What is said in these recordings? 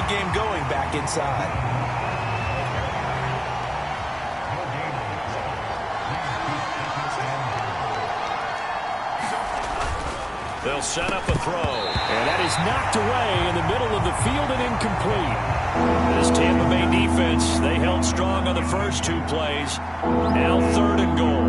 game going back inside. They'll set up a throw. And that is knocked away in the middle of the field and incomplete. This Tampa Bay defense, they held strong on the first 2 plays. Now 3rd and goal.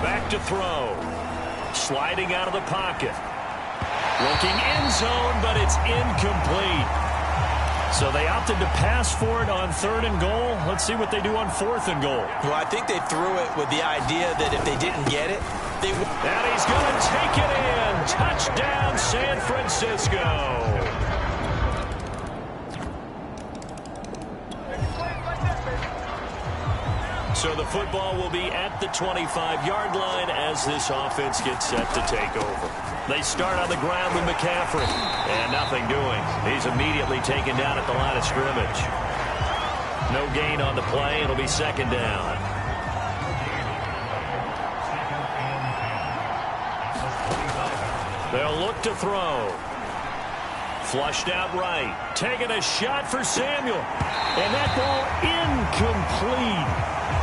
Back to throw. Sliding out of the pocket. Looking end zone, but it's incomplete. So they opted to pass for it on 3rd and goal. Let's see what they do on 4th and goal. Well, I think they threw it with the idea that if they didn't get it, they would. And he's going to take it in. Touchdown, San Francisco. So the football will be at the 25-yard line as this offense gets set to take over. They start on the ground with McCaffrey. And nothing doing. He's immediately taken down at the line of scrimmage. No gain on the play. It'll be 2nd down. They'll look to throw. Flushed out right. Taking a shot for Samuel. And that ball incomplete.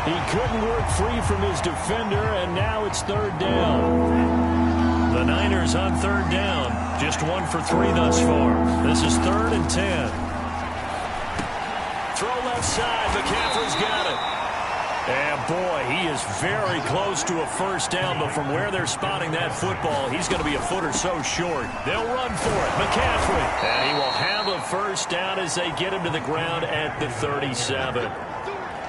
He couldn't work free from his defender, and now it's 3rd down. The Niners on 3rd down. Just 1 for 3 thus far. This is 3rd and 10. Throw left side. McCaffrey's got it. And, boy, he is very close to a 1st down, but from where they're spotting that football, he's going to be a foot or so short. They'll run for it. McCaffrey. And he will have a 1st down as they get him to the ground at the 37.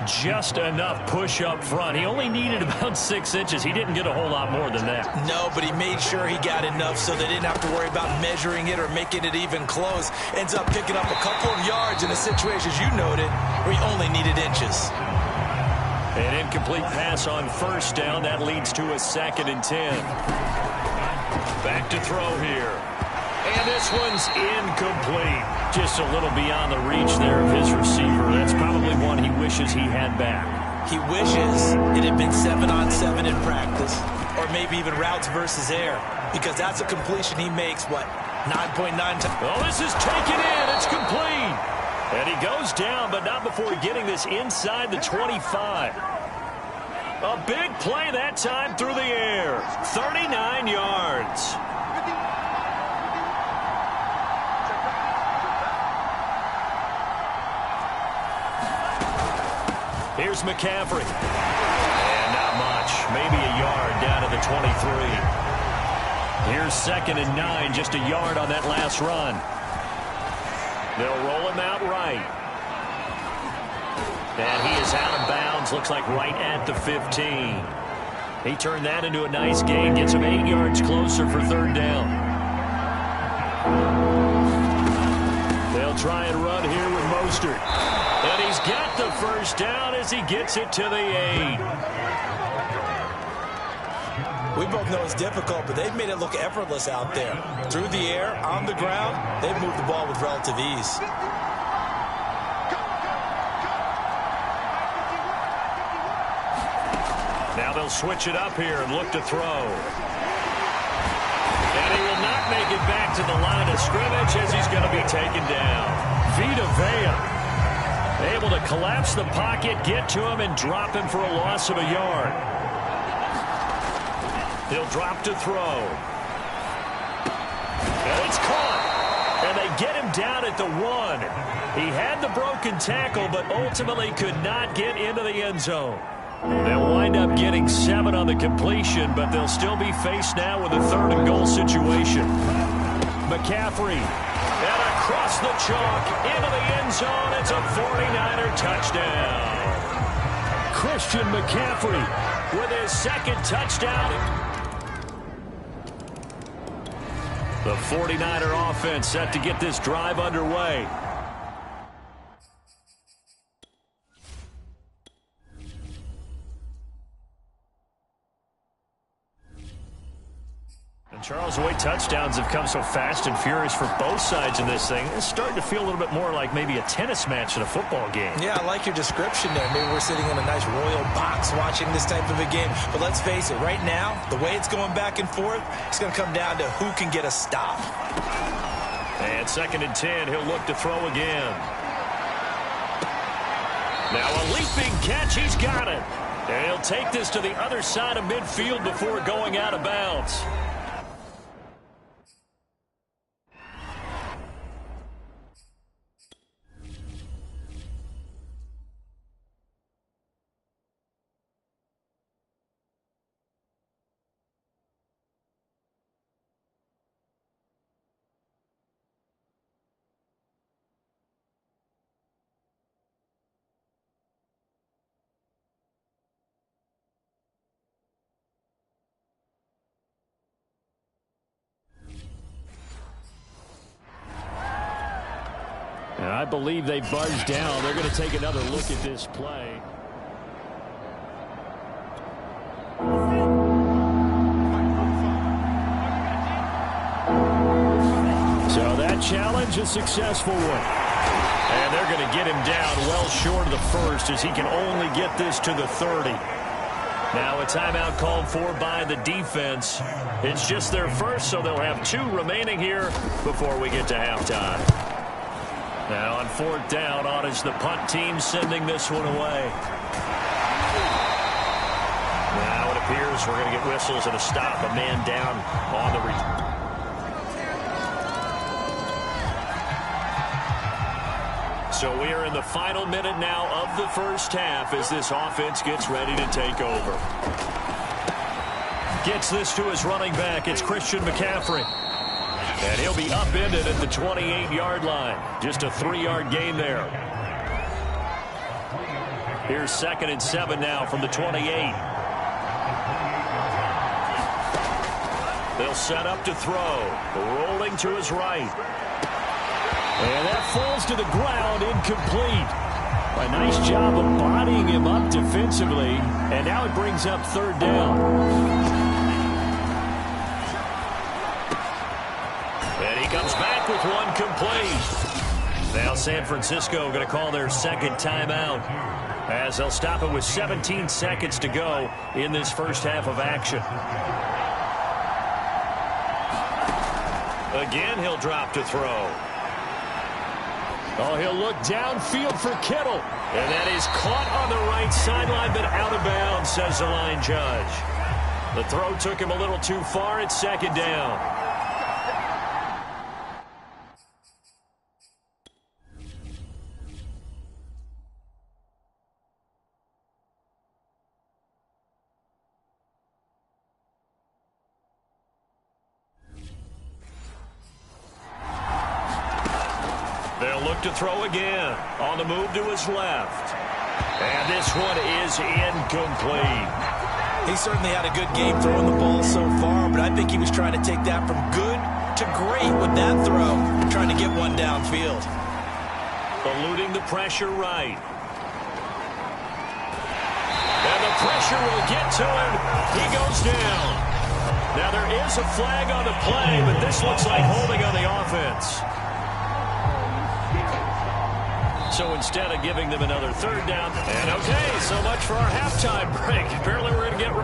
Just enough push up front. He only needed about 6 inches. He didn't get a whole lot more than that. No, but he made sure he got enough so they didn't have to worry about measuring it or making it even close. Ends up picking up a couple of yards in a situation, as you noted, where he only needed inches. An incomplete pass on 1st down. That leads to a 2nd and 10. Back to throw here. And this one's incomplete. Just a little beyond the reach there of his receiver. That's probably one he wishes he had back. He wishes it had been 7-on-7 in practice, or maybe even routes versus air, because that's a completion he makes, what, 9.9 times? Well, this is taken in. It's complete. And he goes down, but not before getting this inside the 25. A big play that time through the air. 39 yards. Here's McCaffrey. And not much. Maybe a yard down to the 23. Here's 2nd and 9. Just a yard on that last run. They'll roll him out right. And he is out of bounds. Looks like right at the 15. He turned that into a nice gain. Gets him 8 yards closer for 3rd down. They'll try and run here with Mostert. And he's got the 1st down as he gets it to the 8. We both know it's difficult, but they've made it look effortless out there. Through the air, on the ground, they've moved the ball with relative ease. Now they'll switch it up here and look to throw. And he will not make it back to the line of scrimmage as he's going to be taken down. Vita Vea able to collapse the pocket, get to him, and drop him for a loss of a yard. He'll drop to throw. And it's caught. And they get him down at the 1. He had the broken tackle, but ultimately could not get into the end zone. They'll wind up getting 7 on the completion, but they'll still be faced now with a 3rd and goal situation. McCaffrey. And across the chalk into the end zone. It's a 49er touchdown. Christian McCaffrey with his 2nd touchdown. The 49er offense set to get this drive underway. Charles, the way touchdowns have come so fast and furious for both sides in this thing, it's starting to feel a little bit more like maybe a tennis match in a football game. Yeah, I like your description there. Maybe we're sitting in a nice royal box watching this type of a game. But let's face it, right now, the way it's going back and forth, it's going to come down to who can get a stop. And 2nd and 10, he'll look to throw again. Now a leaping catch, he's got it. And he'll take this to the other side of midfield before going out of bounds. And I believe they buzzed down. They're going to take another look at this play. So that challenge, a successful one. And they're going to get him down well short of the first as he can only get this to the 30. Now a timeout called for by the defense. It's just their first, so they'll have 2 remaining here before we get to halftime. Now on 4th down, on is the punt team sending this one away. Now it appears we're going to get whistles and a stop. A man down on the return. So we are in the final minute now of the first half as this offense gets ready to take over. Gets this to his running back. It's Christian McCaffrey. And he'll be upended at the 28-yard line. Just a 3-yard gain there. Here's 2nd and 7 now from the 28. They'll set up to throw. Rolling to his right. And that falls to the ground, incomplete. A nice job of bodying him up defensively. And now it brings up 3rd down. And he comes back with one complete. Now San Francisco going to call their 2nd timeout as they'll stop it with 17 seconds to go in this first half of action. Again, he'll drop to throw. Oh, he'll look downfield for Kittle. And that is caught on the right sideline, but out of bounds, says the line judge. The throw took him a little too far. It's 2nd down. They'll look to throw again. On the move to his left. And this one is incomplete. He certainly had a good game throwing the ball so far, but I think he was trying to take that from good to great with that throw, trying to get one downfield. Eluding the pressure right. And the pressure will get to him. He goes down. Now there is a flag on the play, but this looks like holding on the offense. So instead of giving them another 3rd down. And okay, so much for our halftime break. Apparently we're going to get...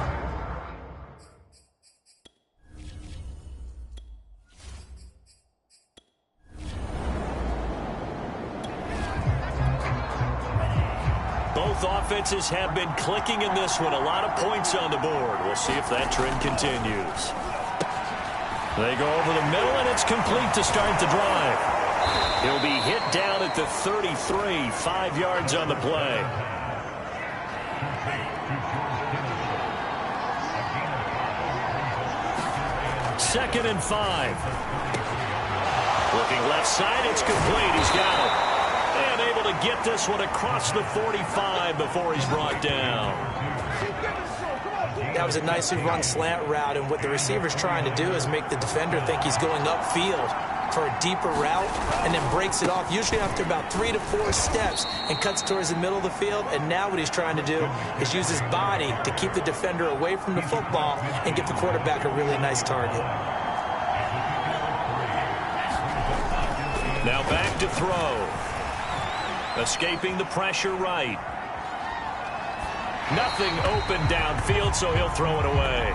Both offenses have been clicking in this one. A lot of points on the board. We'll see if that trend continues. They go over the middle, and it's complete to start the drive. He'll be hit down at the 33, 5 yards on the play. Second and 5. Looking left side, it's complete. He's got it. And able to get this one across the 45 before he's brought down. That was a nicely run slant route, and what the receiver's trying to do is make the defender think he's going upfield for a deeper route, and then breaks it off, usually after about 3 to 4 steps, and cuts towards the middle of the field. And now what he's trying to do is use his body to keep the defender away from the football and give the quarterback a really nice target. Now back to throw. Escaping the pressure right. Nothing open downfield, so he'll throw it away.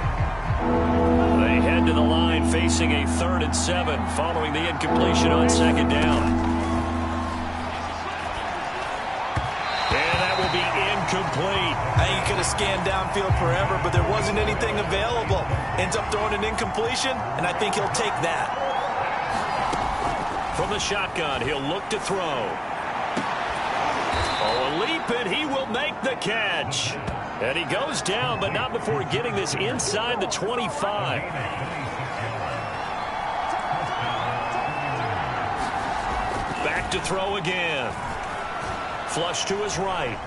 They head to the line facing a 3rd and 7 following the incompletion on 2nd down. And that will be incomplete. I think he could have scanned downfield forever, but there wasn't anything available. Ends up throwing an incompletion, and I think he'll take that. From the shotgun, he'll look to throw. Oh, a leap, and he will make the catch. And he goes down, but not before getting this inside the 25. Back to throw again. Flush to his right.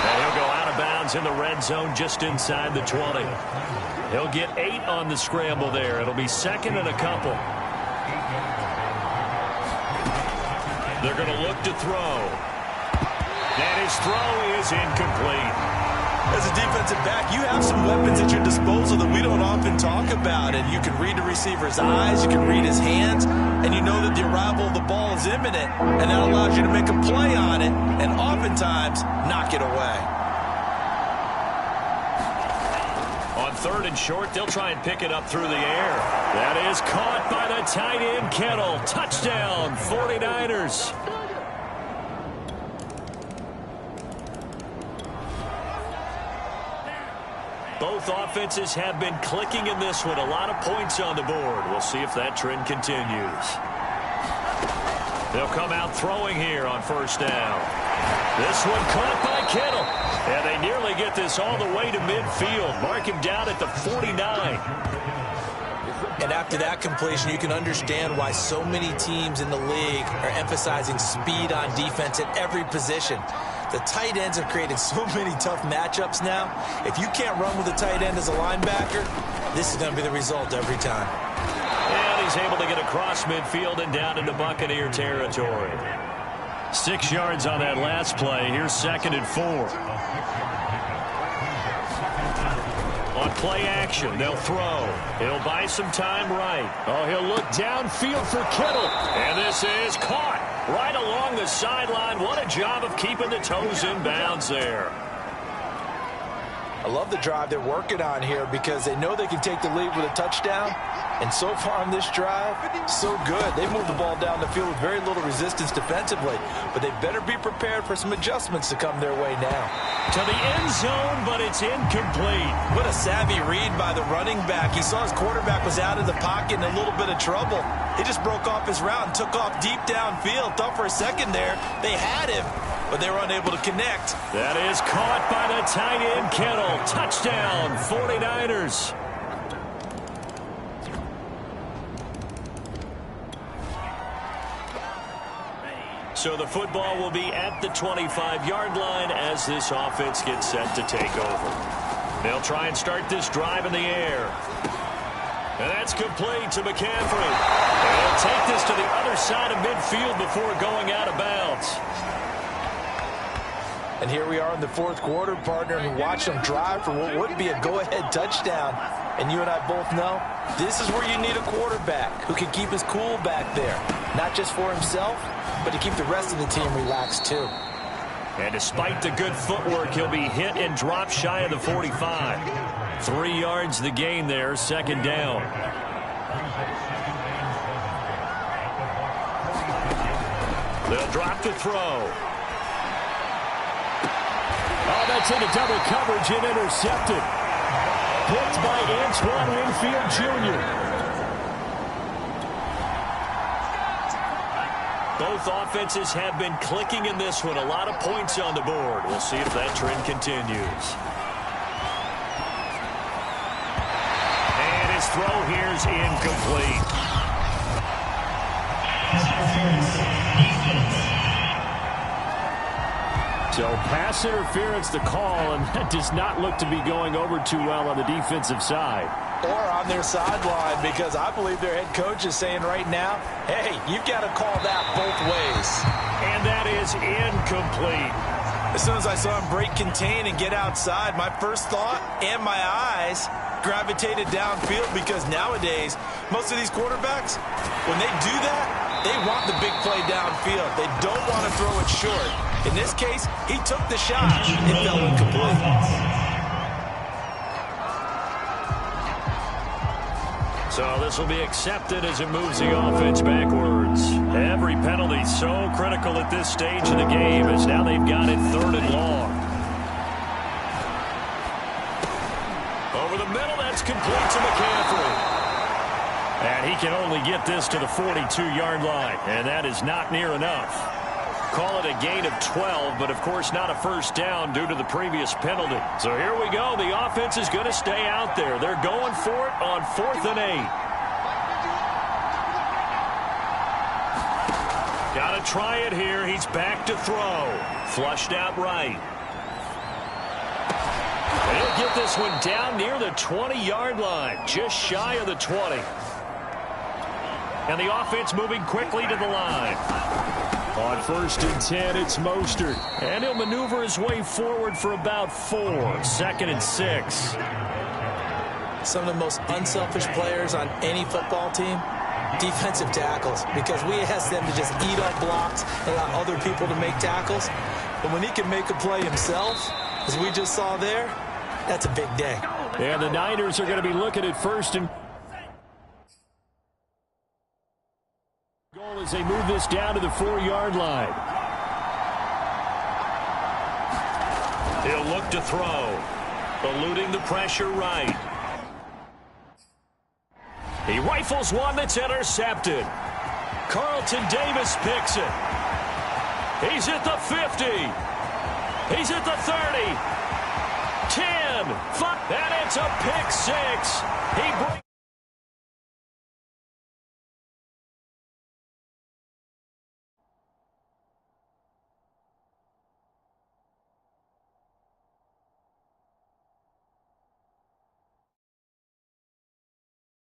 And he'll go out of bounds in the red zone just inside the 20. He'll get 8 on the scramble there. It'll be 2nd and a couple. They're going to look to throw. And his throw is incomplete. As a defensive back, you have some weapons at your disposal that we don't often talk about. And you can read the receiver's eyes, you can read his hands, and you know that the arrival of the ball is imminent. And that allows you to make a play on it and oftentimes knock it away. On 3rd and short, they'll try and pick it up through the air. That is caught by the tight end, Kittle. Touchdown, 49ers. Both offenses have been clicking in this one. A lot of points on the board. We'll see if that trend continues. They'll come out throwing here on 1st down. This one caught by Kittle. And they nearly get this all the way to midfield. Mark him down at the 49. And after that completion, you can understand why so many teams in the league are emphasizing speed on defense at every position. The tight ends have created so many tough matchups now. If you can't run with a tight end as a linebacker, this is going to be the result every time. And he's able to get across midfield and down into Buccaneer territory. 6 yards on that last play. Here's 2nd and 4. On play action, they'll throw. He'll buy some time right. Oh, he'll look downfield for Kittle. And this is caught right along the sideline. What a job of keeping the toes in bounds there. I love the drive they're working on here because they know they can take the lead with a touchdown. And so far on this drive, so good. They moved the ball down the field with very little resistance defensively. But they better be prepared for some adjustments to come their way now. To the end zone, but it's incomplete. What a savvy read by the running back. He saw his quarterback was out of the pocket in a little bit of trouble. He just broke off his route and took off deep downfield. Thought for a second there they had him, but they were unable to connect. That is caught by the tight end, Kittle. Touchdown, 49ers. So the football will be at the 25-yard line as this offense gets set to take over. They'll try and start this drive in the air. And that's complete to McCaffrey. And he'll take this to the other side of midfield before going out of bounds. And here we are in the 4th quarter, partner, and watch them drive for what would be a go-ahead touchdown. And you and I both know this is where you need a quarterback who can keep his cool back there. Not just for himself, but to keep the rest of the team relaxed too. And despite the good footwork, he'll be hit and drop shy of the 45. 3 yards the gain there, 2nd down. They'll drop to throw. Oh, that's into double coverage and intercepted. Picked by Antoine Winfield Jr. Both offenses have been clicking in this one. A lot of points on the board. We'll see if that trend continues. And his throw here is incomplete. So pass interference the call, and that does not look to be going over too well on the defensive side. Or on their sideline, because I believe their head coach is saying right now, hey, you've got to call that both ways. And that is incomplete. As soon as I saw him break contain and get outside, my first thought and my eyes gravitated downfield, because nowadays, most of these quarterbacks, when they do that, they want the big play downfield. They don't want to throw it short. In this case, he took the shot. It fell incomplete. So this will be accepted as it moves the offense backwards. Every penalty so critical at this stage of the game as now they've got it 3rd and long. Over the middle, that's complete to McCaffrey. And he can only get this to the 42-yard line, and that is not near enough. Call it a gain of 12, but of course not a first down due to the previous penalty. So here we go. The offense is going to stay out there. They're going for it on 4th and 8. Got to try it here. He's back to throw. Flushed out right. He'll get this one down near the 20-yard line, just shy of the 20. And the offense moving quickly to the line. On 1st and 10, it's Mostert. And he'll maneuver his way forward for about 4. 2nd and 6. Some of the most unselfish players on any football team, defensive tackles, because we ask them to just eat up blocks and allow other people to make tackles. But when he can make a play himself, as we just saw there, that's a big day. And the Niners are going to be looking at 1st and goal as they move this down to the 4-yard line. He'll look to throw. Eluding the pressure right. He rifles one that's intercepted. Carlton Davis picks it. He's at the 50. He's at the 30. 10. 5. And it's a pick 6. He brings